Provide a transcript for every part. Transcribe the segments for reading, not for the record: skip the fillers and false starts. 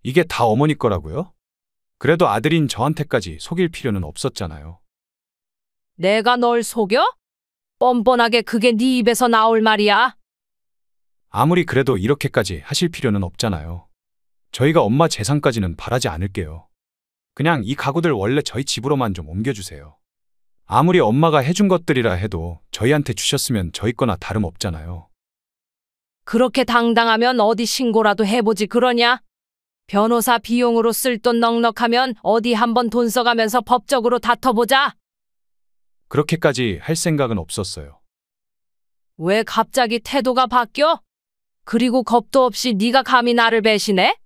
이게 다 어머니 거라고요? 그래도 아들인 저한테까지 속일 필요는 없었잖아요. 내가 널 속여? 뻔뻔하게 그게 네 입에서 나올 말이야. 아무리 그래도 이렇게까지 하실 필요는 없잖아요. 저희가 엄마 재산까지는 바라지 않을게요. 그냥 이 가구들 원래 저희 집으로만 좀 옮겨주세요. 아무리 엄마가 해준 것들이라 해도 저희한테 주셨으면 저희 거나 다름없잖아요. 그렇게 당당하면 어디 신고라도 해보지 그러냐? 변호사 비용으로 쓸 돈 넉넉하면 어디 한번 돈 써가면서 법적으로 다퉈보자. 그렇게까지 할 생각은 없었어요. 왜 갑자기 태도가 바뀌어? 그리고 겁도 없이 네가 감히 나를 배신해?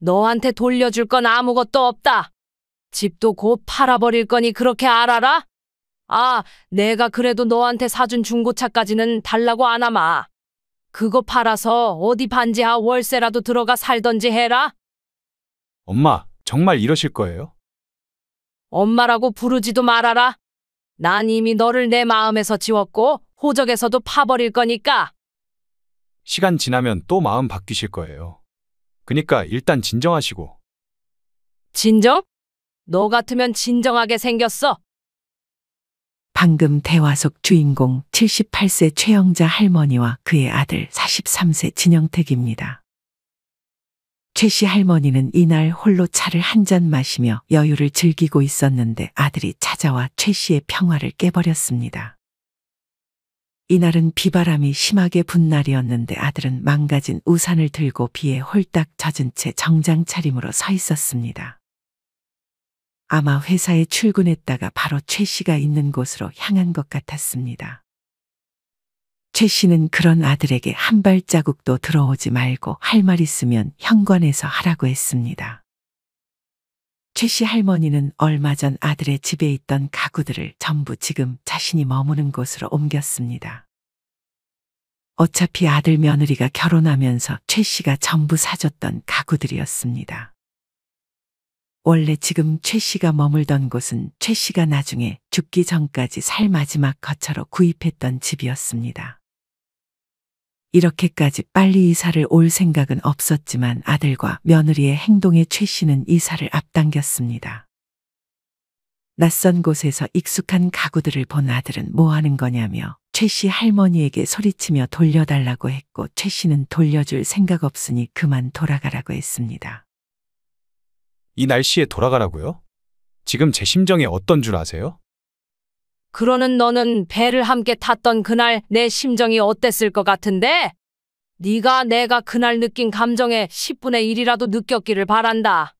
너한테 돌려줄 건 아무것도 없다. 집도 곧 팔아버릴 거니 그렇게 알아라? 아, 내가 그래도 너한테 사준 중고차까지는 달라고 안 하마. 그거 팔아서 어디 반지하 월세라도 들어가 살던지 해라. 엄마, 정말 이러실 거예요? 엄마라고 부르지도 말아라. 난 이미 너를 내 마음에서 지웠고 호적에서도 파버릴 거니까. 시간 지나면 또 마음 바뀌실 거예요. 그니까 일단 진정하시고. 진정? 너 같으면 진정하게 생겼어. 방금 대화 속 주인공 78세 최영자 할머니와 그의 아들 43세 진영택입니다. 최 씨 할머니는 이날 홀로 차를 한 잔 마시며 여유를 즐기고 있었는데 아들이 찾아와 최 씨의 평화를 깨버렸습니다. 이날은 비바람이 심하게 분 날이었는데 아들은 망가진 우산을 들고 비에 홀딱 젖은 채 정장 차림으로 서 있었습니다. 아마 회사에 출근했다가 바로 최 씨가 있는 곳으로 향한 것 같았습니다. 최 씨는 그런 아들에게 한 발자국도 들어오지 말고 할 말 있으면 현관에서 하라고 했습니다. 최 씨 할머니는 얼마 전 아들의 집에 있던 가구들을 전부 지금 자신이 머무는 곳으로 옮겼습니다. 어차피 아들 며느리가 결혼하면서 최 씨가 전부 사줬던 가구들이었습니다. 원래 지금 최 씨가 머물던 곳은 최 씨가 나중에 죽기 전까지 살 마지막 거처로 구입했던 집이었습니다. 이렇게까지 빨리 이사를 올 생각은 없었지만 아들과 며느리의 행동에 최 씨는 이사를 앞당겼습니다. 낯선 곳에서 익숙한 가구들을 본 아들은 뭐 하는 거냐며 최 씨 할머니에게 소리치며 돌려달라고 했고 최 씨는 돌려줄 생각 없으니 그만 돌아가라고 했습니다. 이 날씨에 돌아가라고요? 지금 제 심정이 어떤 줄 아세요? 그러는 너는 배를 함께 탔던 그날 내 심정이 어땠을 것 같은데? 네가 내가 그날 느낀 감정의 10분의 1이라도 느꼈기를 바란다.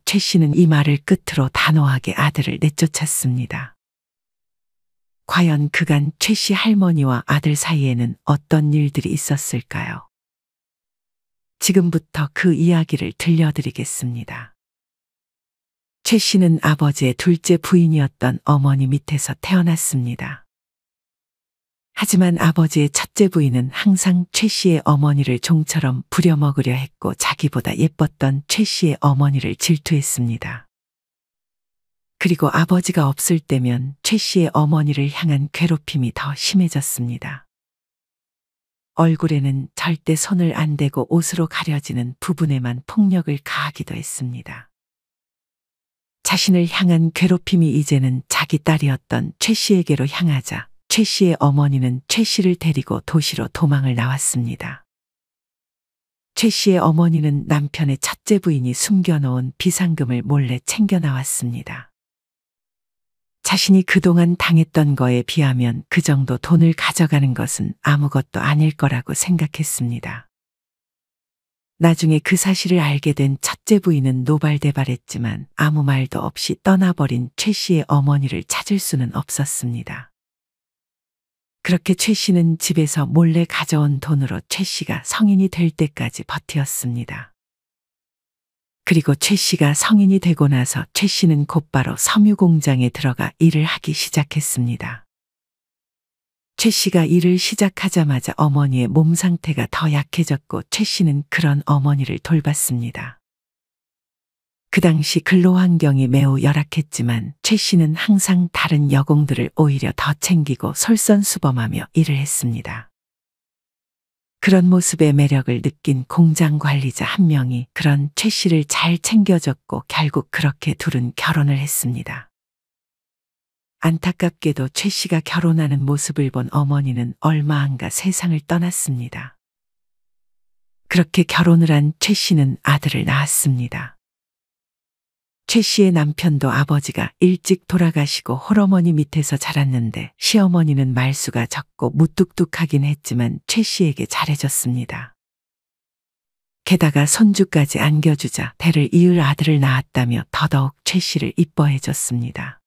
최 씨는 이 말을 끝으로 단호하게 아들을 내쫓았습니다. 과연 그간 최 씨 할머니와 아들 사이에는 어떤 일들이 있었을까요? 지금부터 그 이야기를 들려드리겠습니다. 최 씨는 아버지의 둘째 부인이었던 어머니 밑에서 태어났습니다. 하지만 아버지의 첫째 부인은 항상 최 씨의 어머니를 종처럼 부려먹으려 했고 자기보다 예뻤던 최 씨의 어머니를 질투했습니다. 그리고 아버지가 없을 때면 최 씨의 어머니를 향한 괴롭힘이 더 심해졌습니다. 얼굴에는 절대 손을 안 대고 옷으로 가려지는 부분에만 폭력을 가하기도 했습니다. 자신을 향한 괴롭힘이 이제는 자기 딸이었던 최 씨에게로 향하자 최 씨의 어머니는 최 씨를 데리고 도시로 도망을 나왔습니다. 최 씨의 어머니는 남편의 첫째 부인이 숨겨놓은 비상금을 몰래 챙겨 나왔습니다. 자신이 그동안 당했던 거에 비하면 그 정도 돈을 가져가는 것은 아무것도 아닐 거라고 생각했습니다. 나중에 그 사실을 알게 된 첫째 부인은 노발대발했지만 아무 말도 없이 떠나버린 최 씨의 어머니를 찾을 수는 없었습니다. 그렇게 최 씨는 집에서 몰래 가져온 돈으로 최 씨가 성인이 될 때까지 버티었습니다. 그리고 최 씨가 성인이 되고 나서 최 씨는 곧바로 섬유 공장에 들어가 일을 하기 시작했습니다. 최 씨가 일을 시작하자마자 어머니의 몸 상태가 더 약해졌고 최 씨는 그런 어머니를 돌봤습니다. 그 당시 근로 환경이 매우 열악했지만 최 씨는 항상 다른 여공들을 오히려 더 챙기고 솔선수범하며 일을 했습니다. 그런 모습의 매력을 느낀 공장 관리자 한 명이 그런 최 씨를 잘 챙겨줬고 결국 그렇게 둘은 결혼을 했습니다. 안타깝게도 최 씨가 결혼하는 모습을 본 어머니는 얼마 안 가 세상을 떠났습니다. 그렇게 결혼을 한 최 씨는 아들을 낳았습니다. 최 씨의 남편도 아버지가 일찍 돌아가시고 홀어머니 밑에서 자랐는데 시어머니는 말수가 적고 무뚝뚝하긴 했지만 최 씨에게 잘해줬습니다. 게다가 손주까지 안겨주자 대를 이을 아들을 낳았다며 더더욱 최 씨를 이뻐해줬습니다.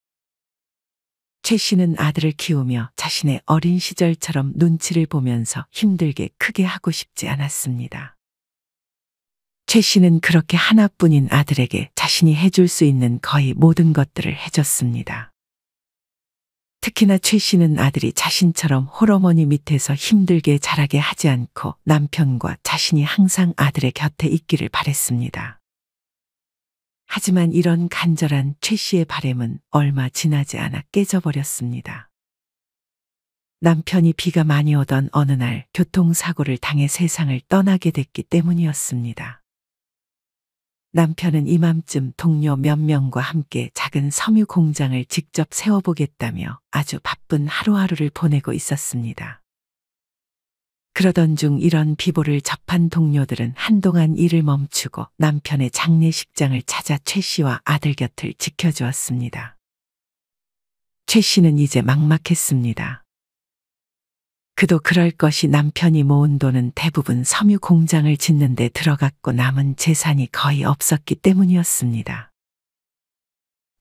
최 씨는 아들을 키우며 자신의 어린 시절처럼 눈치를 보면서 힘들게 크게 하고 싶지 않았습니다. 최 씨는 그렇게 하나뿐인 아들에게 자신이 해줄 수 있는 거의 모든 것들을 해줬습니다. 특히나 최 씨는 아들이 자신처럼 홀어머니 밑에서 힘들게 자라게 하지 않고 남편과 자신이 항상 아들의 곁에 있기를 바랬습니다. 하지만 이런 간절한 최 씨의 바램은 얼마 지나지 않아 깨져버렸습니다. 남편이 비가 많이 오던 어느 날 교통사고를 당해 세상을 떠나게 됐기 때문이었습니다. 남편은 이맘쯤 동료 몇 명과 함께 작은 섬유 공장을 직접 세워보겠다며 아주 바쁜 하루하루를 보내고 있었습니다. 그러던 중 이런 비보를 접한 동료들은 한동안 일을 멈추고 남편의 장례식장을 찾아 최 씨와 아들 곁을 지켜주었습니다. 최 씨는 이제 막막했습니다. 그도 그럴 것이 남편이 모은 돈은 대부분 섬유 공장을 짓는 데 들어갔고 남은 재산이 거의 없었기 때문이었습니다.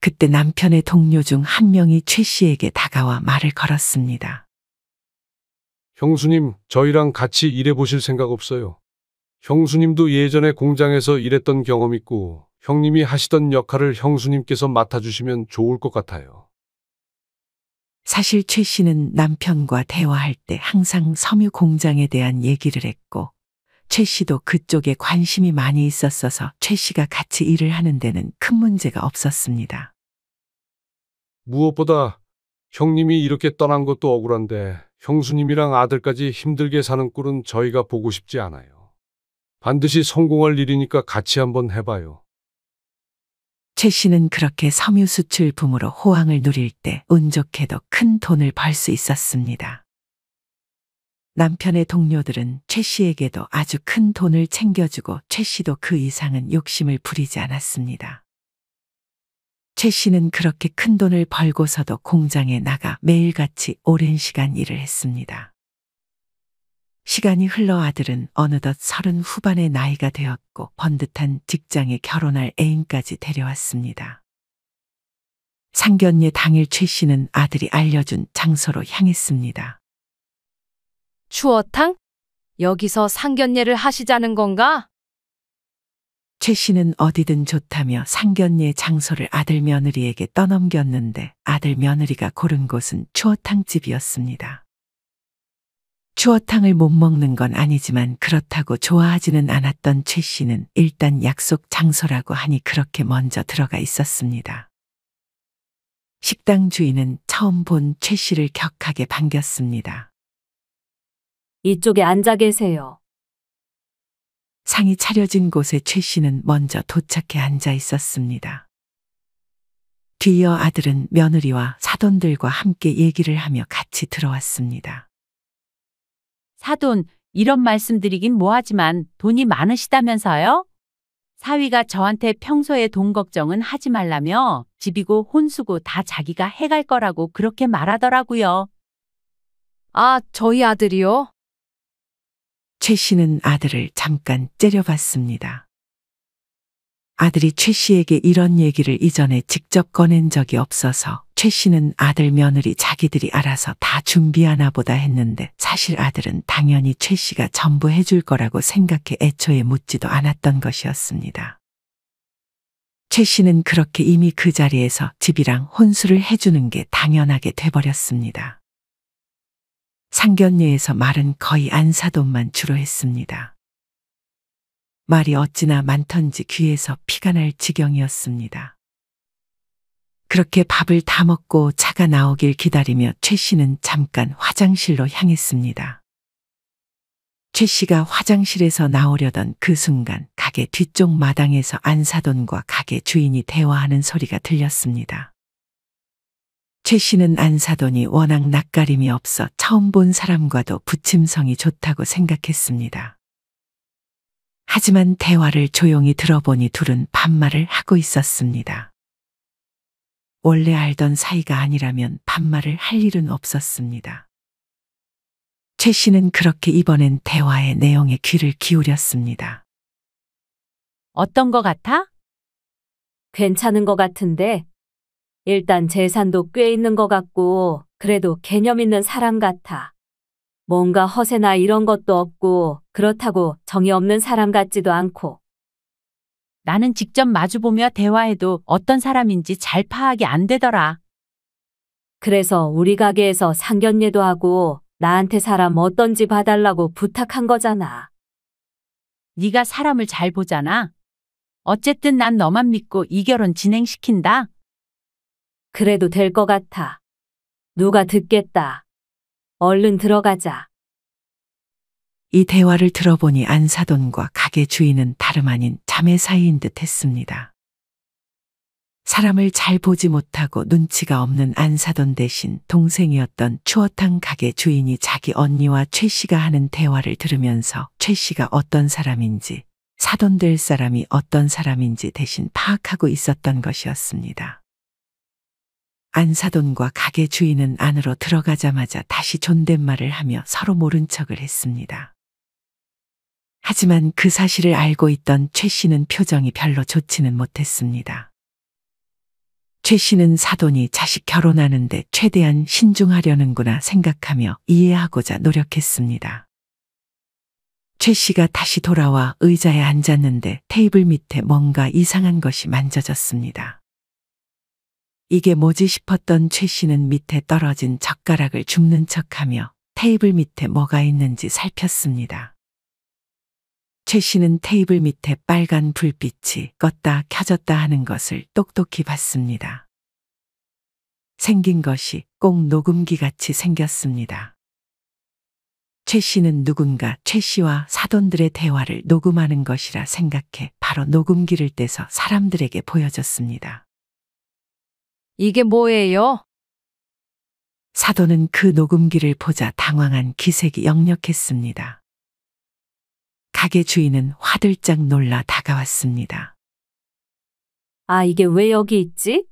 그때 남편의 동료 중 한 명이 최 씨에게 다가와 말을 걸었습니다. 형수님, 저희랑 같이 일해보실 생각 없어요? 형수님도 예전에 공장에서 일했던 경험 있고 형님이 하시던 역할을 형수님께서 맡아주시면 좋을 것 같아요. 사실 최 씨는 남편과 대화할 때 항상 섬유 공장에 대한 얘기를 했고 최 씨도 그쪽에 관심이 많이 있었어서 최 씨가 같이 일을 하는 데는 큰 문제가 없었습니다. 무엇보다 형님이 이렇게 떠난 것도 억울한데 형수님이랑 아들까지 힘들게 사는 꼴은 저희가 보고 싶지 않아요. 반드시 성공할 일이니까 같이 한번 해봐요. 최 씨는 그렇게 섬유 수출 붐으로 호황을 누릴 때 운 좋게도 큰 돈을 벌 수 있었습니다. 남편의 동료들은 최 씨에게도 아주 큰 돈을 챙겨주고 최 씨도 그 이상은 욕심을 부리지 않았습니다. 최 씨는 그렇게 큰 돈을 벌고서도 공장에 나가 매일같이 오랜 시간 일을 했습니다. 시간이 흘러 아들은 어느덧 30 후반의 나이가 되었고 번듯한 직장에 결혼할 애인까지 데려왔습니다. 상견례 당일 최 씨는 아들이 알려준 장소로 향했습니다. 추어탕? 여기서 상견례를 하시자는 건가? 최 씨는 어디든 좋다며 상견례 장소를 아들 며느리에게 떠넘겼는데 아들 며느리가 고른 곳은 추어탕집이었습니다. 추어탕을 못 먹는 건 아니지만 그렇다고 좋아하지는 않았던 최 씨는 일단 약속 장소라고 하니 그렇게 먼저 들어가 있었습니다. 식당 주인은 처음 본 최 씨를 격하게 반겼습니다. 이쪽에 앉아 계세요. 상이 차려진 곳에 최 씨는 먼저 도착해 앉아 있었습니다. 뒤이어 아들은 며느리와 사돈들과 함께 얘기를 하며 같이 들어왔습니다. 사돈, 이런 말씀드리긴 뭐하지만 돈이 많으시다면서요? 사위가 저한테 평소에 돈 걱정은 하지 말라며 집이고 혼수고 다 자기가 해갈 거라고 그렇게 말하더라고요. 아, 저희 아들이요? 최 씨는 아들을 잠깐 째려봤습니다. 아들이 최 씨에게 이런 얘기를 이전에 직접 꺼낸 적이 없어서 최 씨는 아들 며느리 자기들이 알아서 다 준비하나 보다 했는데 사실 아들은 당연히 최 씨가 전부 해줄 거라고 생각해 애초에 묻지도 않았던 것이었습니다. 최 씨는 그렇게 이미 그 자리에서 집이랑 혼수를 해주는 게 당연하게 돼버렸습니다. 상견례에서 말은 거의 안사돈만 주로 했습니다. 말이 어찌나 많던지 귀에서 피가 날 지경이었습니다. 그렇게 밥을 다 먹고 차가 나오길 기다리며 최 씨는 잠깐 화장실로 향했습니다. 최 씨가 화장실에서 나오려던 그 순간 가게 뒤쪽 마당에서 안사돈과 가게 주인이 대화하는 소리가 들렸습니다. 최 씨는 안사돈이 워낙 낯가림이 없어 처음 본 사람과도 부침성이 좋다고 생각했습니다. 하지만 대화를 조용히 들어보니 둘은 반말을 하고 있었습니다. 원래 알던 사이가 아니라면 반말을 할 일은 없었습니다. 최 씨는 그렇게 이번엔 대화의 내용에 귀를 기울였습니다. 어떤 거 같아? 괜찮은 것 같은데 일단 재산도 꽤 있는 것 같고 그래도 개념 있는 사람 같아. 뭔가 허세나 이런 것도 없고 그렇다고 정이 없는 사람 같지도 않고. 나는 직접 마주보며 대화해도 어떤 사람인지 잘 파악이 안 되더라. 그래서 우리 가게에서 상견례도 하고 나한테 사람 어떤지 봐달라고 부탁한 거잖아. 네가 사람을 잘 보잖아. 어쨌든 난 너만 믿고 이 결혼 진행시킨다. 그래도 될 것 같아. 누가 듣겠다. 얼른 들어가자. 이 대화를 들어보니 안사돈과 가게 주인은 다름 아닌 자매 사이인 듯 했습니다. 사람을 잘 보지 못하고 눈치가 없는 안사돈 대신 동생이었던 추어탕 가게 주인이 자기 언니와 최 씨가 하는 대화를 들으면서 최 씨가 어떤 사람인지 사돈 될 사람이 어떤 사람인지 대신 파악하고 있었던 것이었습니다. 안사돈과 가게 주인은 안으로 들어가자마자 다시 존댓말을 하며 서로 모른 척을 했습니다. 하지만 그 사실을 알고 있던 최 씨는 표정이 별로 좋지는 못했습니다. 최 씨는 사돈이 자식 결혼하는데 최대한 신중하려는구나 생각하며 이해하고자 노력했습니다. 최 씨가 다시 돌아와 의자에 앉았는데 테이블 밑에 뭔가 이상한 것이 만져졌습니다. 이게 뭐지 싶었던 최 씨는 밑에 떨어진 젓가락을 줍는 척하며 테이블 밑에 뭐가 있는지 살폈습니다. 최 씨는 테이블 밑에 빨간 불빛이 껐다 켜졌다 하는 것을 똑똑히 봤습니다. 생긴 것이 꼭 녹음기 같이 생겼습니다. 최 씨는 누군가 최 씨와 사돈들의 대화를 녹음하는 것이라 생각해 바로 녹음기를 떼서 사람들에게 보여줬습니다. 이게 뭐예요? 사돈은 그 녹음기를 보자 당황한 기색이 역력했습니다. 가게 주인은 화들짝 놀라 다가왔습니다. 아, 이게 왜 여기 있지?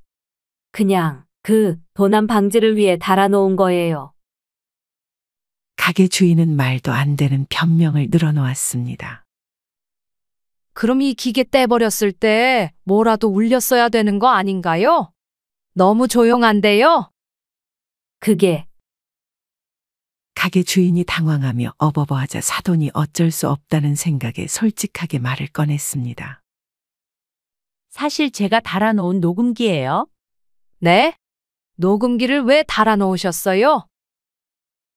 그냥 그 도난 방지를 위해 달아놓은 거예요. 가게 주인은 말도 안 되는 변명을 늘어놓았습니다. 그럼 이 기계 떼버렸을 때 뭐라도 울렸어야 되는 거 아닌가요? 너무 조용한데요? 그게 가게 주인이 당황하며 어버버하자 사돈이 어쩔 수 없다는 생각에 솔직하게 말을 꺼냈습니다. 사실 제가 달아놓은 녹음기예요. 네? 녹음기를 왜 달아놓으셨어요?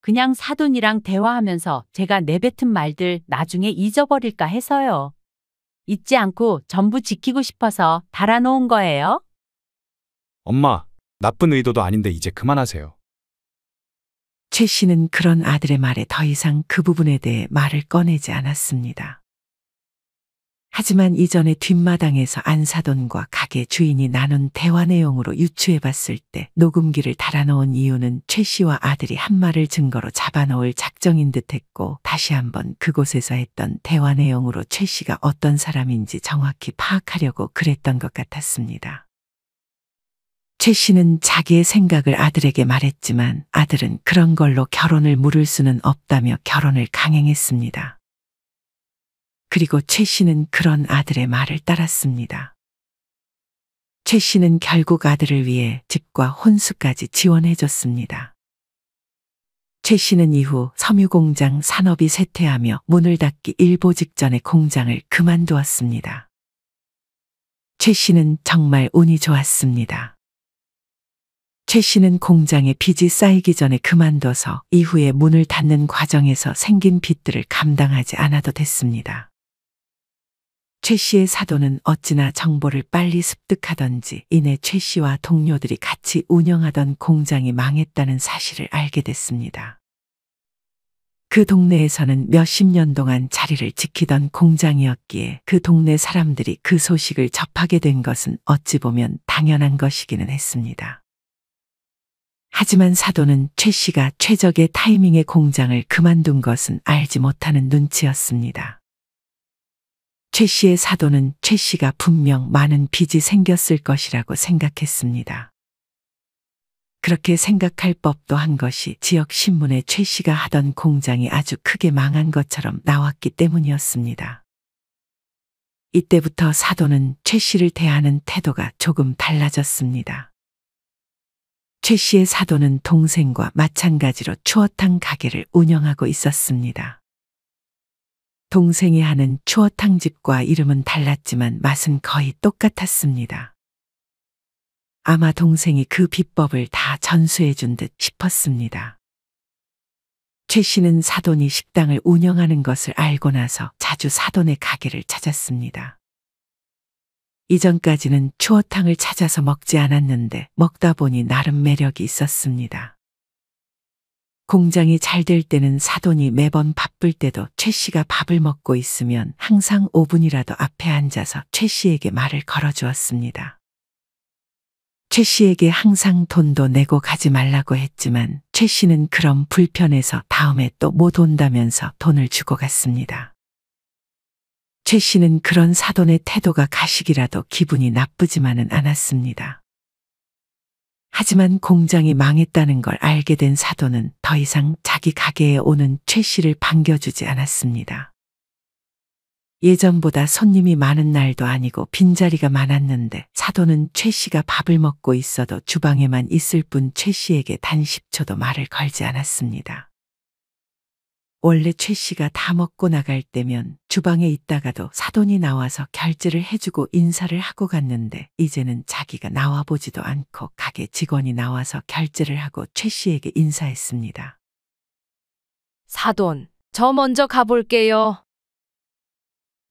그냥 사돈이랑 대화하면서 제가 내뱉은 말들 나중에 잊어버릴까 해서요. 잊지 않고 전부 지키고 싶어서 달아놓은 거예요. 엄마, 나쁜 의도도 아닌데 이제 그만하세요. 최 씨는 그런 아들의 말에 더 이상 그 부분에 대해 말을 꺼내지 않았습니다. 하지만 이전에 뒷마당에서 안사돈과 가게 주인이 나눈 대화 내용으로 유추해 봤을 때 녹음기를 달아놓은 이유는 최 씨와 아들이 한 말을 증거로 잡아놓을 작정인 듯했고 다시 한번 그곳에서 했던 대화 내용으로 최 씨가 어떤 사람인지 정확히 파악하려고 그랬던 것 같았습니다. 최 씨는 자기의 생각을 아들에게 말했지만 아들은 그런 걸로 결혼을 물을 수는 없다며 결혼을 강행했습니다. 그리고 최 씨는 그런 아들의 말을 따랐습니다. 최 씨는 결국 아들을 위해 집과 혼수까지 지원해줬습니다. 최 씨는 이후 섬유공장 산업이 쇠퇴하며 문을 닫기 일보 직전에 공장을 그만두었습니다. 최 씨는 정말 운이 좋았습니다. 최 씨는 공장에 빚이 쌓이기 전에 그만둬서 이후에 문을 닫는 과정에서 생긴 빚들을 감당하지 않아도 됐습니다. 최 씨의 사돈은 어찌나 정보를 빨리 습득하던지 이내 최 씨와 동료들이 같이 운영하던 공장이 망했다는 사실을 알게 됐습니다. 그 동네에서는 몇십 년 동안 자리를 지키던 공장이었기에 그 동네 사람들이 그 소식을 접하게 된 것은 어찌 보면 당연한 것이기는 했습니다. 하지만 사돈은 최 씨가 최적의 타이밍에 공장을 그만둔 것은 알지 못하는 눈치였습니다. 최 씨의 사돈은 최 씨가 분명 많은 빚이 생겼을 것이라고 생각했습니다. 그렇게 생각할 법도 한 것이 지역 신문에 최 씨가 하던 공장이 아주 크게 망한 것처럼 나왔기 때문이었습니다. 이때부터 사돈은 최 씨를 대하는 태도가 조금 달라졌습니다. 최 씨의 사돈은 동생과 마찬가지로 추어탕 가게를 운영하고 있었습니다. 동생이 하는 추어탕 집과 이름은 달랐지만 맛은 거의 똑같았습니다. 아마 동생이 그 비법을 다 전수해 준 듯 싶었습니다. 최 씨는 사돈이 식당을 운영하는 것을 알고 나서 자주 사돈의 가게를 찾았습니다. 이전까지는 추어탕을 찾아서 먹지 않았는데 먹다 보니 나름 매력이 있었습니다. 공장이 잘 될 때는 사돈이 매번 바쁠 때도 최 씨가 밥을 먹고 있으면 항상 5분이라도 앞에 앉아서 최 씨에게 말을 걸어주었습니다. 최 씨에게 항상 돈도 내고 가지 말라고 했지만 최 씨는 그럼 불편해서 다음에 또 못 온다면서 돈을 주고 갔습니다. 최 씨는 그런 사돈의 태도가 가식이라도 기분이 나쁘지만은 않았습니다. 하지만 공장이 망했다는 걸 알게 된 사돈은 더 이상 자기 가게에 오는 최 씨를 반겨주지 않았습니다. 예전보다 손님이 많은 날도 아니고 빈자리가 많았는데 사돈은 최 씨가 밥을 먹고 있어도 주방에만 있을 뿐 최 씨에게 단 10초도 말을 걸지 않았습니다. 원래 최 씨가 다 먹고 나갈 때면 주방에 있다가도 사돈이 나와서 결제를 해주고 인사를 하고 갔는데 이제는 자기가 나와보지도 않고 가게 직원이 나와서 결제를 하고 최 씨에게 인사했습니다. 사돈, 저 먼저 가볼게요.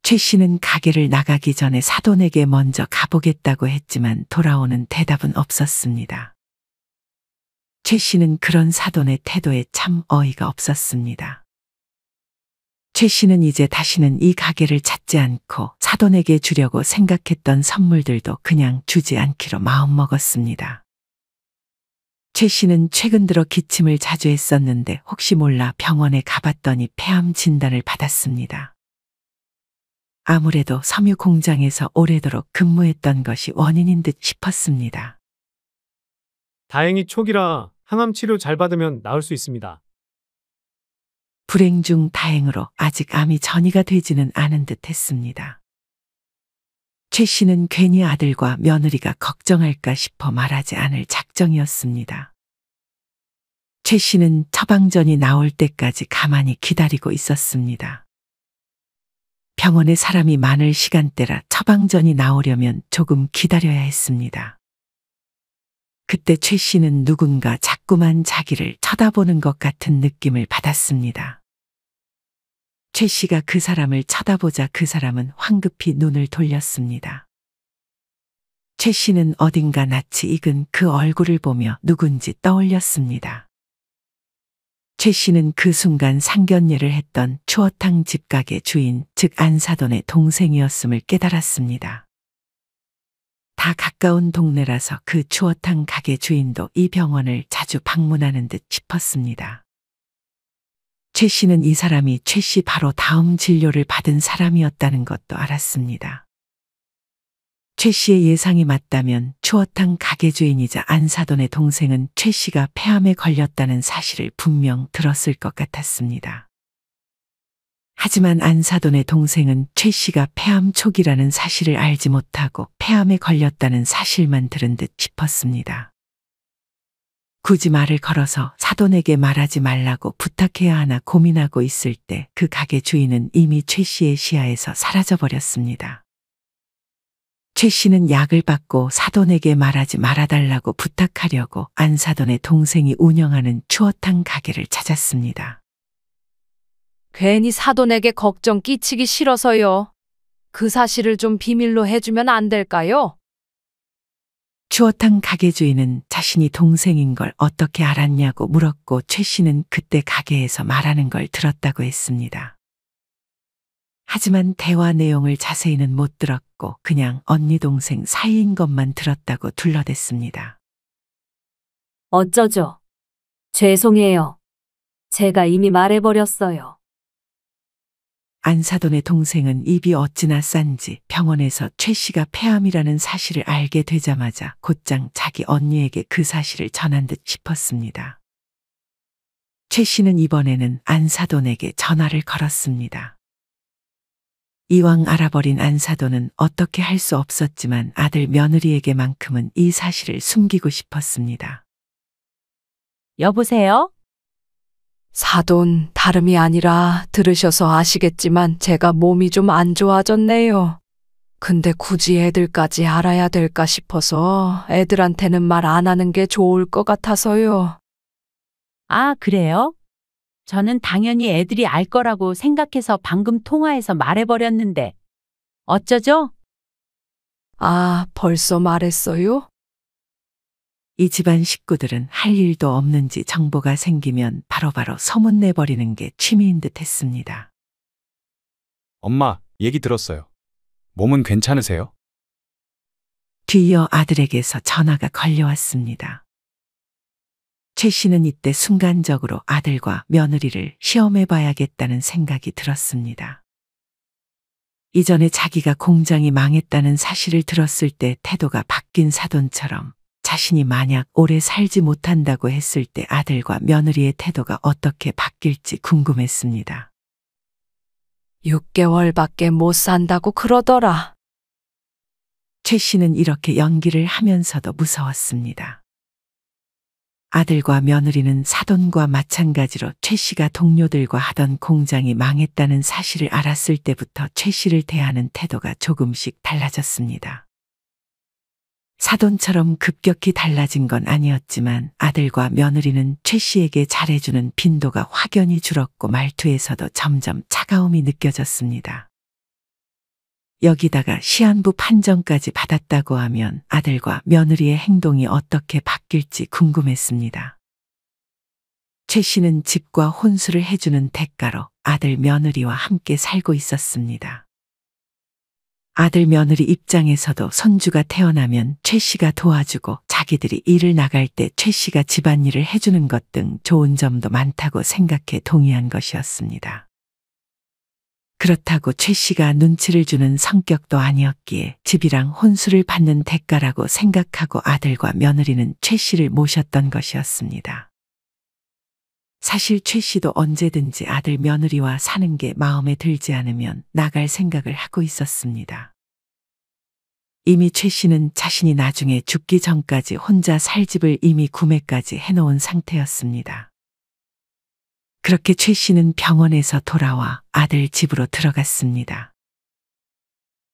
최 씨는 가게를 나가기 전에 사돈에게 먼저 가보겠다고 했지만 돌아오는 대답은 없었습니다. 최 씨는 그런 사돈의 태도에 참 어이가 없었습니다. 최 씨는 이제 다시는 이 가게를 찾지 않고 사돈에게 주려고 생각했던 선물들도 그냥 주지 않기로 마음먹었습니다. 최 씨는 최근 들어 기침을 자주 했었는데 혹시 몰라 병원에 가봤더니 폐암 진단을 받았습니다. 아무래도 섬유 공장에서 오래도록 근무했던 것이 원인인 듯 싶었습니다. 다행히 초기라 항암 치료 잘 받으면 나을 수 있습니다. 불행 중 다행으로 아직 암이 전이가 되지는 않은 듯 했습니다. 최 씨는 괜히 아들과 며느리가 걱정할까 싶어 말하지 않을 작정이었습니다. 최 씨는 처방전이 나올 때까지 가만히 기다리고 있었습니다. 병원에 사람이 많을 시간대라 처방전이 나오려면 조금 기다려야 했습니다. 그때 최 씨는 누군가 자꾸만 자기를 쳐다보는 것 같은 느낌을 받았습니다. 최 씨가 그 사람을 쳐다보자 그 사람은 황급히 눈을 돌렸습니다. 최 씨는 어딘가 낯이 익은 그 얼굴을 보며 누군지 떠올렸습니다. 최 씨는 그 순간 상견례를 했던 추어탕 집가게 주인, 즉 안사돈의 동생이었음을 깨달았습니다. 다 가까운 동네라서 그 추어탕 가게 주인도 이 병원을 자주 방문하는 듯 싶었습니다. 최 씨는 이 사람이 최 씨 바로 다음 진료를 받은 사람이었다는 것도 알았습니다. 최 씨의 예상이 맞다면 추어탕 가게 주인이자 안사돈의 동생은 최 씨가 폐암에 걸렸다는 사실을 분명 들었을 것 같았습니다. 하지만 안사돈의 동생은 최 씨가 폐암 초기라는 사실을 알지 못하고 폐암에 걸렸다는 사실만 들은 듯 싶었습니다. 굳이 말을 걸어서 사돈에게 말하지 말라고 부탁해야 하나 고민하고 있을 때 그 가게 주인은 이미 최 씨의 시야에서 사라져버렸습니다. 최 씨는 약을 받고 사돈에게 말하지 말아달라고 부탁하려고 안사돈의 동생이 운영하는 추어탕 가게를 찾았습니다. 괜히 사돈에게 걱정 끼치기 싫어서요. 그 사실을 좀 비밀로 해주면 안 될까요? 추어탕 가게 주인은 자신이 동생인 걸 어떻게 알았냐고 물었고 최 씨는 그때 가게에서 말하는 걸 들었다고 했습니다. 하지만 대화 내용을 자세히는 못 들었고 그냥 언니 동생 사이인 것만 들었다고 둘러댔습니다. 어쩌죠? 죄송해요. 제가 이미 말해버렸어요. 안사돈의 동생은 입이 어찌나 싼지 병원에서 최 씨가 폐암이라는 사실을 알게 되자마자 곧장 자기 언니에게 그 사실을 전한 듯 싶었습니다. 최 씨는 이번에는 안사돈에게 전화를 걸었습니다. 이왕 알아버린 안사돈은 어떻게 할 수 없었지만 아들 며느리에게만큼은 이 사실을 숨기고 싶었습니다. 여보세요? 사돈, 다름이 아니라 들으셔서 아시겠지만 제가 몸이 좀 안 좋아졌네요. 근데 굳이 애들까지 알아야 될까 싶어서 애들한테는 말 안 하는 게 좋을 것 같아서요. 아, 그래요? 저는 당연히 애들이 알 거라고 생각해서 방금 통화해서 말해버렸는데. 어쩌죠? 아, 벌써 말했어요? 이 집안 식구들은 할 일도 없는지 정보가 생기면 바로바로 소문내버리는 게 취미인 듯 했습니다. 엄마, 얘기 들었어요. 몸은 괜찮으세요? 뒤이어 아들에게서 전화가 걸려왔습니다. 최 씨는 이때 순간적으로 아들과 며느리를 시험해봐야겠다는 생각이 들었습니다. 이전에 자기가 공장이 망했다는 사실을 들었을 때 태도가 바뀐 사돈처럼 자신이 만약 오래 살지 못한다고 했을 때 아들과 며느리의 태도가 어떻게 바뀔지 궁금했습니다. 6개월밖에 못 산다고 그러더라. 최 씨는 이렇게 연기를 하면서도 무서웠습니다. 아들과 며느리는 사돈과 마찬가지로 최 씨가 동료들과 하던 공장이 망했다는 사실을 알았을 때부터 최 씨를 대하는 태도가 조금씩 달라졌습니다. 사돈처럼 급격히 달라진 건 아니었지만 아들과 며느리는 최 씨에게 잘해주는 빈도가 확연히 줄었고 말투에서도 점점 차가움이 느껴졌습니다. 여기다가 시한부 판정까지 받았다고 하면 아들과 며느리의 행동이 어떻게 바뀔지 궁금했습니다. 최 씨는 집과 혼수를 해주는 대가로 아들 며느리와 함께 살고 있었습니다. 아들 며느리 입장에서도 손주가 태어나면 최 씨가 도와주고 자기들이 일을 나갈 때 최 씨가 집안일을 해주는 것 등 좋은 점도 많다고 생각해 동의한 것이었습니다. 그렇다고 최 씨가 눈치를 주는 성격도 아니었기에 집이랑 혼수를 받는 대가라고 생각하고 아들과 며느리는 최 씨를 모셨던 것이었습니다. 사실 최 씨도 언제든지 아들 며느리와 사는 게 마음에 들지 않으면 나갈 생각을 하고 있었습니다. 이미 최 씨는 자신이 나중에 죽기 전까지 혼자 살 집을 이미 구매까지 해놓은 상태였습니다. 그렇게 최 씨는 병원에서 돌아와 아들 집으로 들어갔습니다.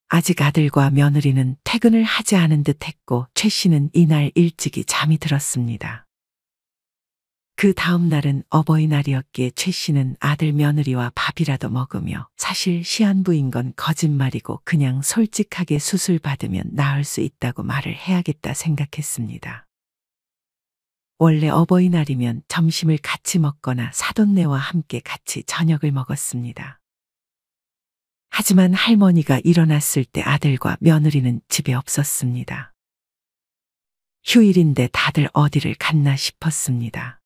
아직 아들과 며느리는 퇴근을 하지 않은 듯 했고 최 씨는 이날 일찍이 잠이 들었습니다. 그 다음 날은 어버이날이었기에 최 씨는 아들 며느리와 밥이라도 먹으며 사실 시한부인 건 거짓말이고 그냥 솔직하게 수술 받으면 나을 수 있다고 말을 해야겠다 생각했습니다. 원래 어버이날이면 점심을 같이 먹거나 사돈네와 함께 같이 저녁을 먹었습니다. 하지만 할머니가 일어났을 때 아들과 며느리는 집에 없었습니다. 휴일인데 다들 어디를 갔나 싶었습니다.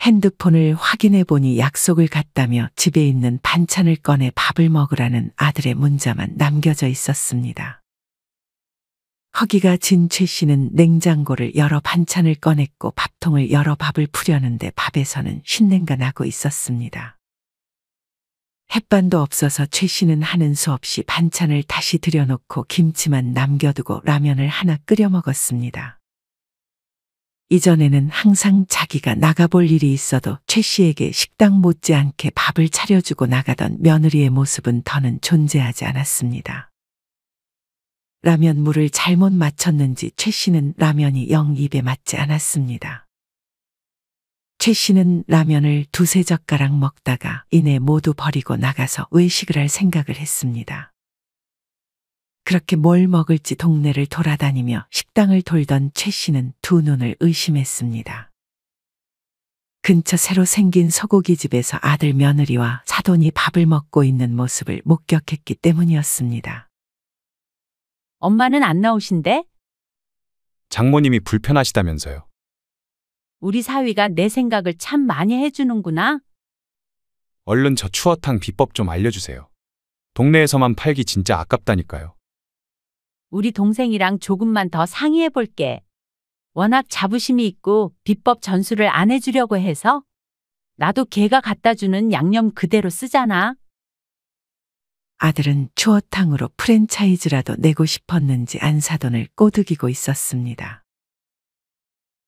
핸드폰을 확인해 보니 약속을 갔다며 집에 있는 반찬을 꺼내 밥을 먹으라는 아들의 문자만 남겨져 있었습니다. 허기가 진 최 씨는 냉장고를 열어 반찬을 꺼냈고 밥통을 열어 밥을 푸려는데 밥에서는 쉰내가 나고 있었습니다. 햇반도 없어서 최 씨는 하는 수 없이 반찬을 다시 들여놓고 김치만 남겨두고 라면을 하나 끓여 먹었습니다. 이전에는 항상 자기가 나가볼 일이 있어도 최 씨에게 식당 못지않게 밥을 차려주고 나가던 며느리의 모습은 더는 존재하지 않았습니다. 라면 물을 잘못 맞췄는지 최 씨는 라면이 영 입에 맞지 않았습니다. 최 씨는 라면을 두세 젓가락 먹다가 이내 모두 버리고 나가서 외식을 할 생각을 했습니다. 그렇게 뭘 먹을지 동네를 돌아다니며 식당을 돌던 최 씨는 두 눈을 의심했습니다. 근처 새로 생긴 소고기집에서 아들 며느리와 사돈이 밥을 먹고 있는 모습을 목격했기 때문이었습니다. 엄마는 안 나오신대? 장모님이 불편하시다면서요. 우리 사위가 내 생각을 참 많이 해주는구나. 얼른 저 추어탕 비법 좀 알려주세요. 동네에서만 팔기 진짜 아깝다니까요. 우리 동생이랑 조금만 더 상의해 볼게. 워낙 자부심이 있고 비법 전수를 안 해주려고 해서 나도 걔가 갖다 주는 양념 그대로 쓰잖아. 아들은 추어탕으로 프랜차이즈라도 내고 싶었는지 안사돈을 꼬드기고 있었습니다.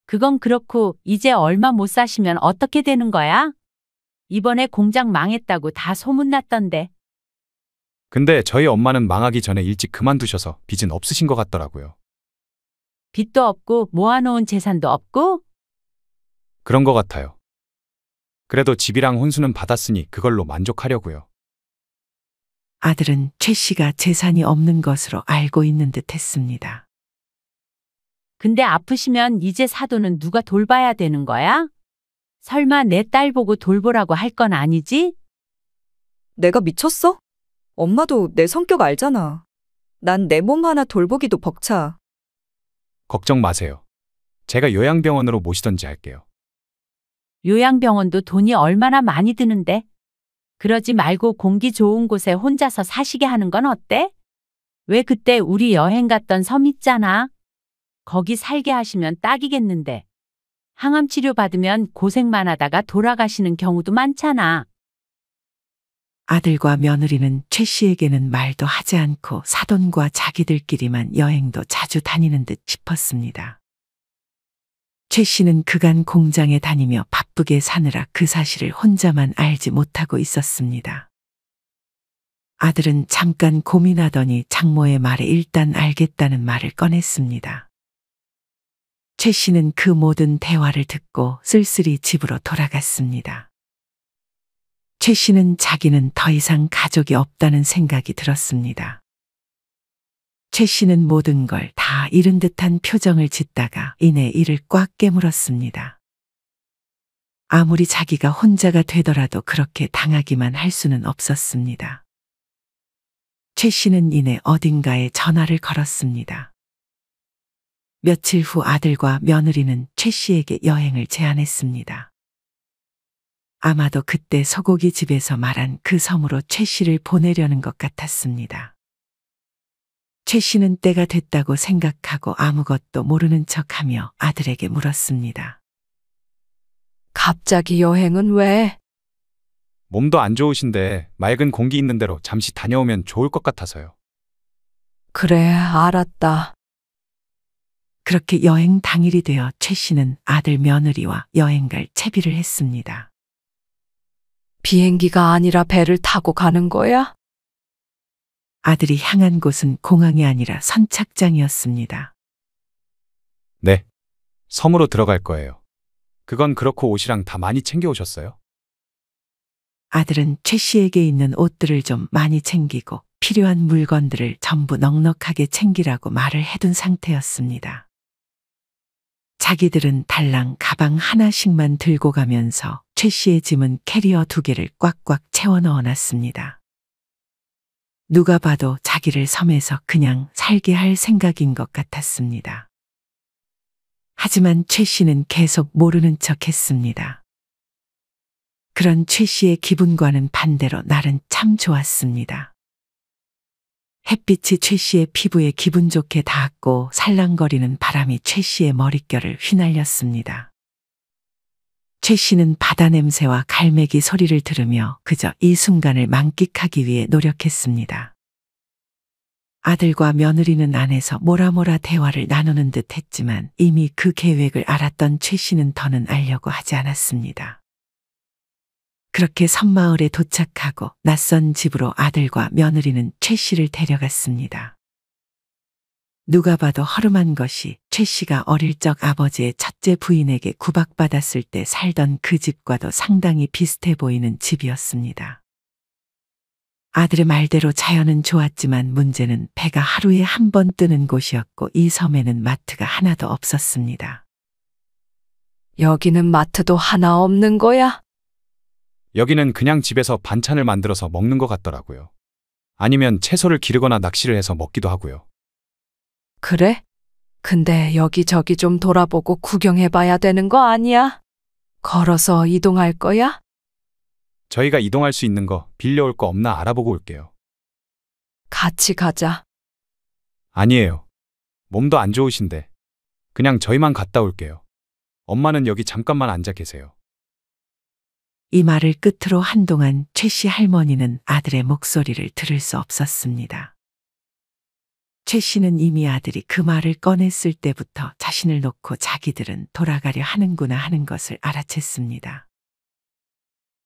그건 그렇고 이제 얼마 못 사시면 어떻게 되는 거야? 이번에 공장 망했다고 다 소문났던데. 근데 저희 엄마는 망하기 전에 일찍 그만두셔서 빚은 없으신 것 같더라고요. 빚도 없고 모아놓은 재산도 없고? 그런 것 같아요. 그래도 집이랑 혼수는 받았으니 그걸로 만족하려고요. 아들은 최 씨가 재산이 없는 것으로 알고 있는 듯 했습니다. 근데 아프시면 이제 사돈은 누가 돌봐야 되는 거야? 설마 내 딸 보고 돌보라고 할 건 아니지? 내가 미쳤어? 엄마도 내 성격 알잖아. 난 내 몸 하나 돌보기도 벅차. 걱정 마세요. 제가 요양병원으로 모시던지 할게요. 요양병원도 돈이 얼마나 많이 드는데? 그러지 말고 공기 좋은 곳에 혼자서 사시게 하는 건 어때? 왜 그때 우리 여행 갔던 섬 있잖아. 거기 살게 하시면 딱이겠는데. 항암 치료 받으면 고생만 하다가 돌아가시는 경우도 많잖아. 아들과 며느리는 최 씨에게는 말도 하지 않고 사돈과 자기들끼리만 여행도 자주 다니는 듯 싶었습니다. 최 씨는 그간 공장에 다니며 바쁘게 사느라 그 사실을 혼자만 알지 못하고 있었습니다. 아들은 잠깐 고민하더니 장모의 말에 일단 알겠다는 말을 꺼냈습니다. 최 씨는 그 모든 대화를 듣고 쓸쓸히 집으로 돌아갔습니다. 최 씨는 자기는 더 이상 가족이 없다는 생각이 들었습니다. 최 씨는 모든 걸 다 잃은 듯한 표정을 짓다가 이내 이를 꽉 깨물었습니다. 아무리 자기가 혼자가 되더라도 그렇게 당하기만 할 수는 없었습니다. 최 씨는 이내 어딘가에 전화를 걸었습니다. 며칠 후 아들과 며느리는 최 씨에게 여행을 제안했습니다. 아마도 그때 소고기 집에서 말한 그 섬으로 최 씨를 보내려는 것 같았습니다. 최 씨는 때가 됐다고 생각하고 아무것도 모르는 척하며 아들에게 물었습니다. 갑자기 여행은 왜? 몸도 안 좋으신데 맑은 공기 있는 데로 잠시 다녀오면 좋을 것 같아서요. 그래, 알았다. 그렇게 여행 당일이 되어 최 씨는 아들 며느리와 여행 갈 채비를 했습니다. 비행기가 아니라 배를 타고 가는 거야? 아들이 향한 곳은 공항이 아니라 선착장이었습니다. 네. 섬으로 들어갈 거예요. 그건 그렇고 옷이랑 다 많이 챙겨오셨어요? 아들은 최 씨에게 있는 옷들을 좀 많이 챙기고 필요한 물건들을 전부 넉넉하게 챙기라고 말을 해둔 상태였습니다. 자기들은 달랑 가방 하나씩만 들고 가면서 최 씨의 짐은 캐리어 2개를 꽉꽉 채워 넣어놨습니다. 누가 봐도 자기를 섬에서 그냥 살게 할 생각인 것 같았습니다. 하지만 최 씨는 계속 모르는 척 했습니다. 그런 최 씨의 기분과는 반대로 날은 참 좋았습니다. 햇빛이 최 씨의 피부에 기분 좋게 닿았고 살랑거리는 바람이 최 씨의 머릿결을 휘날렸습니다. 최 씨는 바다 냄새와 갈매기 소리를 들으며 그저 이 순간을 만끽하기 위해 노력했습니다. 아들과 며느리는 안에서 모라모라 대화를 나누는 듯 했지만 이미 그 계획을 알았던 최 씨는 더는 알려고 하지 않았습니다. 그렇게 섬마을에 도착하고 낯선 집으로 아들과 며느리는 최 씨를 데려갔습니다. 누가 봐도 허름한 것이 최 씨가 어릴 적 아버지의 첫째 부인에게 구박받았을 때 살던 그 집과도 상당히 비슷해 보이는 집이었습니다. 아들의 말대로 자연은 좋았지만 문제는 배가 하루에 한 번 뜨는 곳이었고 이 섬에는 마트가 하나도 없었습니다. 여기는 마트도 하나 없는 거야? 여기는 그냥 집에서 반찬을 만들어서 먹는 것 같더라고요. 아니면 채소를 기르거나 낚시를 해서 먹기도 하고요. 그래? 근데 여기저기 좀 돌아보고 구경해봐야 되는 거 아니야? 걸어서 이동할 거야? 저희가 이동할 수 있는 거, 빌려올 거 없나 알아보고 올게요. 같이 가자. 아니에요. 몸도 안 좋으신데. 그냥 저희만 갔다 올게요. 엄마는 여기 잠깐만 앉아 계세요. 이 말을 끝으로 한동안 최 씨 할머니는 아들의 목소리를 들을 수 없었습니다. 최 씨는 이미 아들이 그 말을 꺼냈을 때부터 자신을 놓고 자기들은 돌아가려 하는구나 하는 것을 알아챘습니다.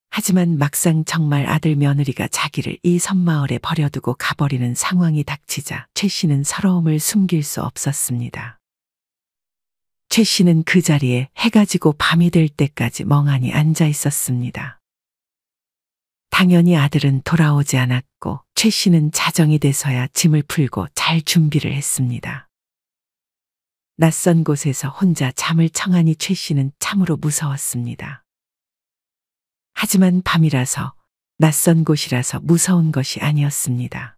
하지만 막상 정말 아들 며느리가 자기를 이 섬마을에 버려두고 가버리는 상황이 닥치자 최 씨는 서러움을 숨길 수 없었습니다. 최 씨는 그 자리에 해가 지고 밤이 될 때까지 멍하니 앉아 있었습니다. 당연히 아들은 돌아오지 않았고 최 씨는 자정이 돼서야 짐을 풀고 잘 준비를 했습니다. 낯선 곳에서 혼자 잠을 청하니 최 씨는 참으로 무서웠습니다. 하지만 밤이라서 낯선 곳이라서 무서운 것이 아니었습니다.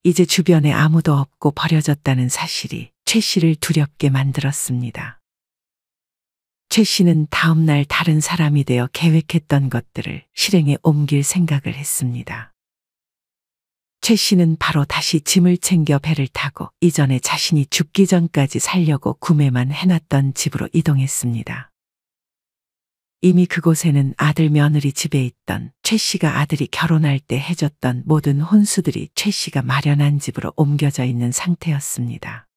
이제 주변에 아무도 없고 버려졌다는 사실이 최 씨를 두렵게 만들었습니다. 최 씨는 다음 날 다른 사람이 되어 계획했던 것들을 실행에 옮길 생각을 했습니다. 최 씨는 바로 다시 짐을 챙겨 배를 타고 이전에 자신이 죽기 전까지 살려고 구매만 해놨던 집으로 이동했습니다. 이미 그곳에는 아들 며느리 집에 있던 최 씨가 아들이 결혼할 때 해줬던 모든 혼수들이 최 씨가 마련한 집으로 옮겨져 있는 상태였습니다.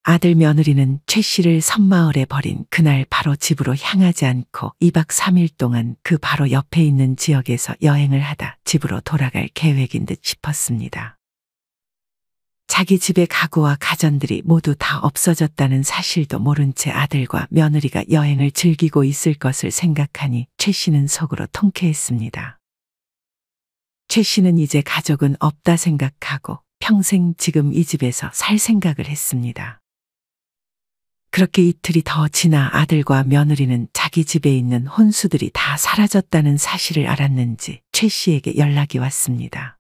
아들 며느리는 최 씨를 섬마을에 버린 그날 바로 집으로 향하지 않고 2박 3일 동안 그 바로 옆에 있는 지역에서 여행을 하다 집으로 돌아갈 계획인 듯 싶었습니다. 자기 집의 가구와 가전들이 모두 다 없어졌다는 사실도 모른 채 아들과 며느리가 여행을 즐기고 있을 것을 생각하니 최 씨는 속으로 통쾌했습니다. 최 씨는 이제 가족은 없다 생각하고 평생 지금 이 집에서 살 생각을 했습니다. 그렇게 이틀이 더 지나 아들과 며느리는 자기 집에 있는 혼수들이 다 사라졌다는 사실을 알았는지 최 씨에게 연락이 왔습니다.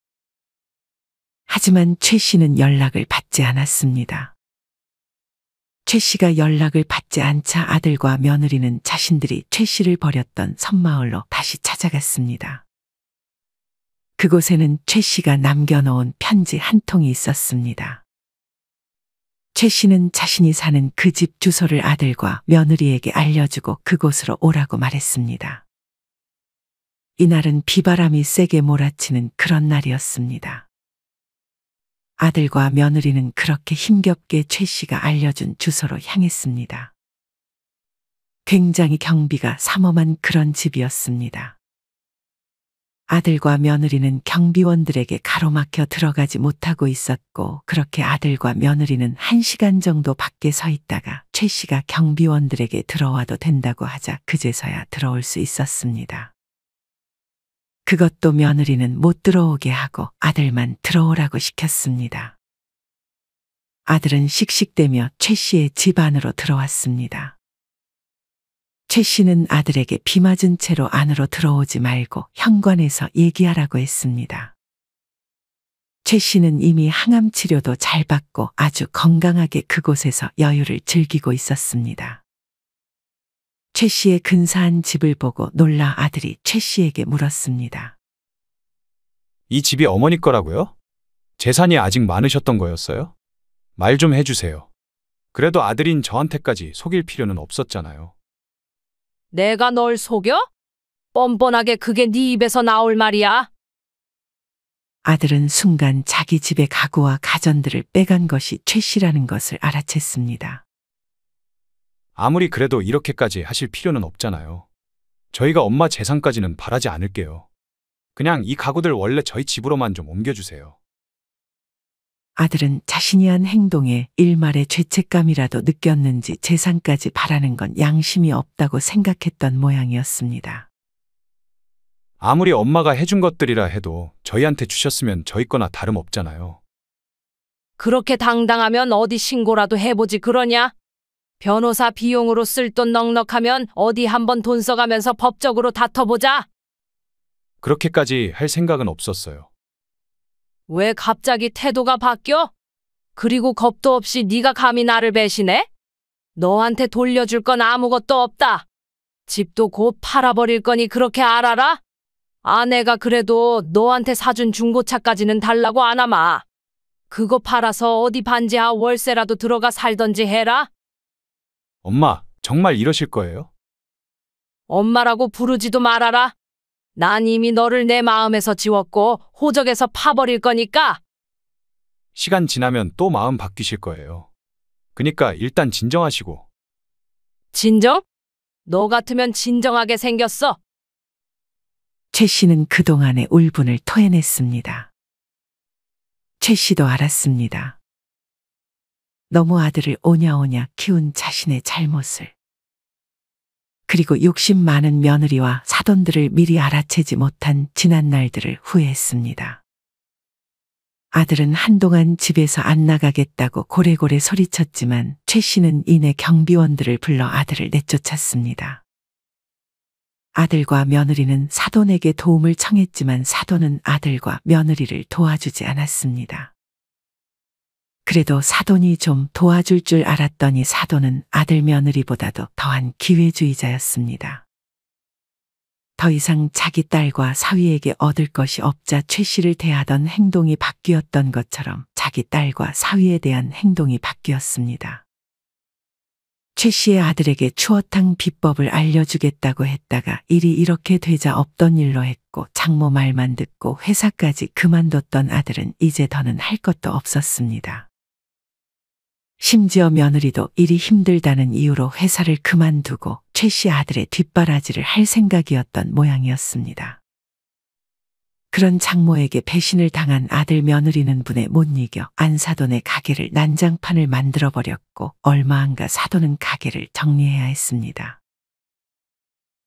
하지만 최 씨는 연락을 받지 않았습니다. 최 씨가 연락을 받지 않자 아들과 며느리는 자신들이 최 씨를 버렸던 섬마을로 다시 찾아갔습니다. 그곳에는 최 씨가 남겨놓은 편지 한 통이 있었습니다. 최 씨는 자신이 사는 그 집 주소를 아들과 며느리에게 알려주고 그곳으로 오라고 말했습니다. 이날은 비바람이 세게 몰아치는 그런 날이었습니다. 아들과 며느리는 그렇게 힘겹게 최 씨가 알려준 주소로 향했습니다. 굉장히 경비가 삼엄한 그런 집이었습니다. 아들과 며느리는 경비원들에게 가로막혀 들어가지 못하고 있었고 그렇게 아들과 며느리는 1시간 정도 밖에 서 있다가 최 씨가 경비원들에게 들어와도 된다고 하자 그제서야 들어올 수 있었습니다. 그것도 며느리는 못 들어오게 하고 아들만 들어오라고 시켰습니다. 아들은 씩씩대며 최 씨의 집 안으로 들어왔습니다. 최 씨는 아들에게 비 맞은 채로 안으로 들어오지 말고 현관에서 얘기하라고 했습니다. 최 씨는 이미 항암 치료도 잘 받고 아주 건강하게 그곳에서 여유를 즐기고 있었습니다. 최 씨의 근사한 집을 보고 놀라 아들이 최 씨에게 물었습니다. 이 집이 어머니 거라고요? 재산이 아직 많으셨던 거였어요? 말 좀 해주세요. 그래도 아들인 저한테까지 속일 필요는 없었잖아요. 내가 널 속여? 뻔뻔하게 그게 네 입에서 나올 말이야. 아들은 순간 자기 집의 가구와 가전들을 빼간 것이 최 씨라는 것을 알아챘습니다. 아무리 그래도 이렇게까지 하실 필요는 없잖아요. 저희가 엄마 재산까지는 바라지 않을게요. 그냥 이 가구들 원래 저희 집으로만 좀 옮겨주세요. 아들은 자신이 한 행동에 일말의 죄책감이라도 느꼈는지 재산까지 바라는 건 양심이 없다고 생각했던 모양이었습니다. 아무리 엄마가 해준 것들이라 해도 저희한테 주셨으면 저희 거나 다름없잖아요. 그렇게 당당하면 어디 신고라도 해보지 그러냐? 변호사 비용으로 쓸 돈 넉넉하면 어디 한번 돈 써가면서 법적으로 다퉈보자. 그렇게까지 할 생각은 없었어요. 왜 갑자기 태도가 바뀌어? 그리고 겁도 없이 네가 감히 나를 배신해? 너한테 돌려줄 건 아무것도 없다. 집도 곧 팔아버릴 거니 그렇게 알아라. 아내가 그래도 너한테 사준 중고차까지는 달라고 안 하마. 그거 팔아서 어디 반지하 월세라도 들어가 살던지 해라. 엄마, 정말 이러실 거예요? 엄마라고 부르지도 말아라. 난 이미 너를 내 마음에서 지웠고 호적에서 파버릴 거니까. 시간 지나면 또 마음 바뀌실 거예요. 그니까 일단 진정하시고. 진정? 너 같으면 진정하게 생겼어. 최 씨는 그동안의 울분을 토해냈습니다. 최 씨도 알았습니다. 너무 아들을 오냐오냐 키운 자신의 잘못을. 그리고 욕심 많은 며느리와 사돈들을 미리 알아채지 못한 지난 날들을 후회했습니다. 아들은 한동안 집에서 안 나가겠다고 고래고래 소리쳤지만 최 씨는 이내 경비원들을 불러 아들을 내쫓았습니다. 아들과 며느리는 사돈에게 도움을 청했지만 사돈은 아들과 며느리를 도와주지 않았습니다. 그래도 사돈이 좀 도와줄 줄 알았더니 사돈은 아들 며느리보다도 더한 기회주의자였습니다. 더 이상 자기 딸과 사위에게 얻을 것이 없자 최 씨를 대하던 행동이 바뀌었던 것처럼 자기 딸과 사위에 대한 행동이 바뀌었습니다. 최 씨의 아들에게 추어탕 비법을 알려주겠다고 했다가 일이 이렇게 되자 없던 일로 했고 장모 말만 듣고 회사까지 그만뒀던 아들은 이제 더는 할 것도 없었습니다. 심지어 며느리도 일이 힘들다는 이유로 회사를 그만두고 최 씨 아들의 뒷바라지를 할 생각이었던 모양이었습니다. 그런 장모에게 배신을 당한 아들 며느리는 분에 못 이겨 안사돈의 가게를 난장판을 만들어버렸고 얼마 안가 사돈은 가게를 정리해야 했습니다.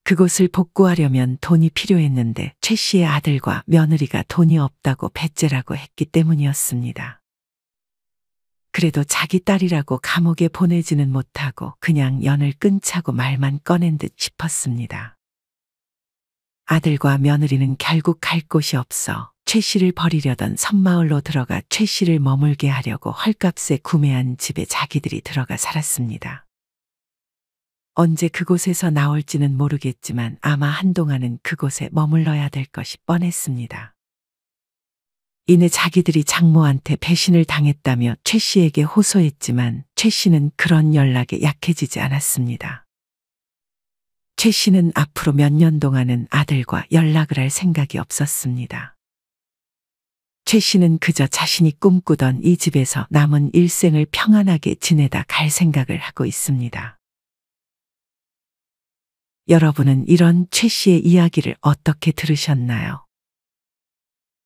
그곳을 복구하려면 돈이 필요했는데 최 씨의 아들과 며느리가 돈이 없다고 배째라고 했기 때문이었습니다. 그래도 자기 딸이라고 감옥에 보내지는 못하고 그냥 연을 끊자고 말만 꺼낸 듯 싶었습니다. 아들과 며느리는 결국 갈 곳이 없어 최 씨를 버리려던 섬마을로 들어가 최 씨를 머물게 하려고 헐값에 구매한 집에 자기들이 들어가 살았습니다. 언제 그곳에서 나올지는 모르겠지만 아마 한동안은 그곳에 머물러야 될 것이 뻔했습니다. 이내 자기들이 장모한테 배신을 당했다며 최 씨에게 호소했지만 최 씨는 그런 연락에 약해지지 않았습니다. 최 씨는 앞으로 몇 년 동안은 아들과 연락을 할 생각이 없었습니다. 최 씨는 그저 자신이 꿈꾸던 이 집에서 남은 일생을 평안하게 지내다 갈 생각을 하고 있습니다. 여러분은 이런 최 씨의 이야기를 어떻게 들으셨나요?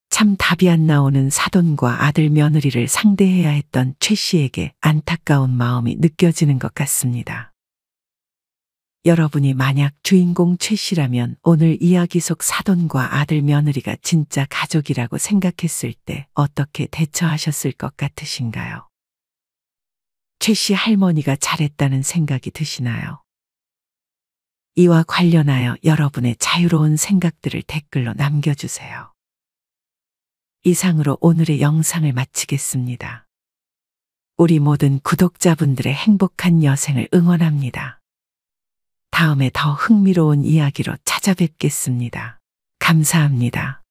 참 답이 안 나오는 사돈과 아들 며느리를 상대해야 했던 최 씨에게 안타까운 마음이 느껴지는 것 같습니다. 여러분이 만약 주인공 최 씨라면 오늘 이야기 속 사돈과 아들 며느리가 진짜 가족이라고 생각했을 때 어떻게 대처하셨을 것 같으신가요? 최 씨 할머니가 잘했다는 생각이 드시나요? 이와 관련하여 여러분의 자유로운 생각들을 댓글로 남겨주세요. 이상으로 오늘의 영상을 마치겠습니다. 우리 모든 구독자분들의 행복한 여생을 응원합니다. 다음에 더 흥미로운 이야기로 찾아뵙겠습니다. 감사합니다.